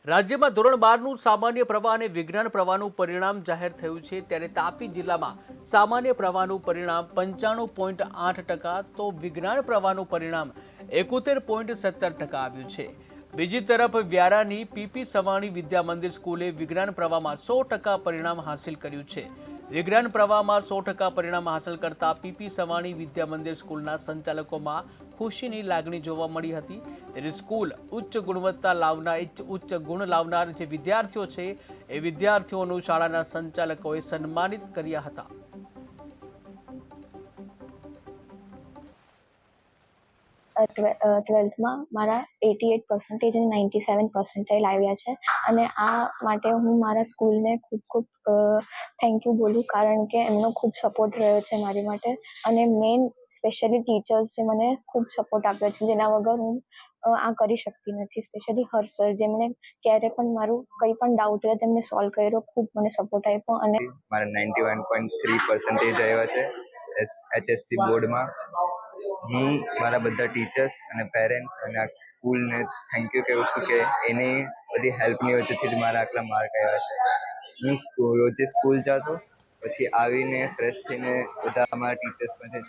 રાજ્યમાં ધોરણ 12નું સામાન્ય પ્રવાહ અને વિજ્ઞાન પ્રવાહનું પરિણામ જાહેર થયું છે ત્યારે તાપી જિલ્લામાં સામાન્ય પ્રવાહનું પરિણામ 95.8%, તો વિજ્ઞાન પ્રવાહનું પરિણામ 71.17% આવ્યું છે। બીજી તરફ વ્યારાની પીપી સવાણી વિદ્યા મંદિર સ્કૂલે વિજ્ઞાન પ્રવાહમાં 100% પરિણામ હાંસિલ કર્યું છે। વિજ્ઞાન પ્રવાહમાં 100% પરિણામ હાંસલ કરતા પીપી સવાણી વિદ્યા મંદિર સ્કૂલના સંચાલકોમાં ખુશીની લાગણી જોવા મળી હતી। ત્યારે સ્કૂલ ઉચ્ચ ગુણવત્તા લાવનાર ઉચ્ચ ગુણ લાવનાર જે વિદ્યાર્થીઓ છે એ વિદ્યાર્થીઓનું શાળાના સંચાલકોએ સન્માનિત કર્યા હતા। ટ્વેલ્થમાં મારા 88% અને 97% આવ્યા છે અને આ માટે હું મારા સ્કૂલને ખૂબ ખૂબ થેન્ક યુ બોલું, કારણ કે એમનો ખૂબ સપોર્ટ રહ્યો છે મારી માટે અને મેઇન સ્પેશિયલી ટીચર્સ જે મને ખૂબ સપોર્ટ આપ્યો છે, જેના વગર હું આ કરી શકતી નથી। સ્પેશિયલી હર્ષ સર, જેમણે ક્યારે પણ મારું કંઈ પણ ડાઉટ હોય તેમને સોલ્વ કર્યો, ખૂબ મને સપોર્ટ આપ્યો અને મારા 91.3% આવ્યા છે HSC બોર્ડમાં। હું મારા બધા ટીચર્સ અને પેરેન્ટ્સ અને આ સ્કૂલને થેન્ક યુ કહું છું કે એની બધી હેલ્પની વચ્ચેથી જ મારા આટલા માર્ક આવ્યા છે। હું રોજે સ્કૂલ જતો, પછી આવીને ફ્રેશ થઈને બધા અમારા ટીચર્સ પાસે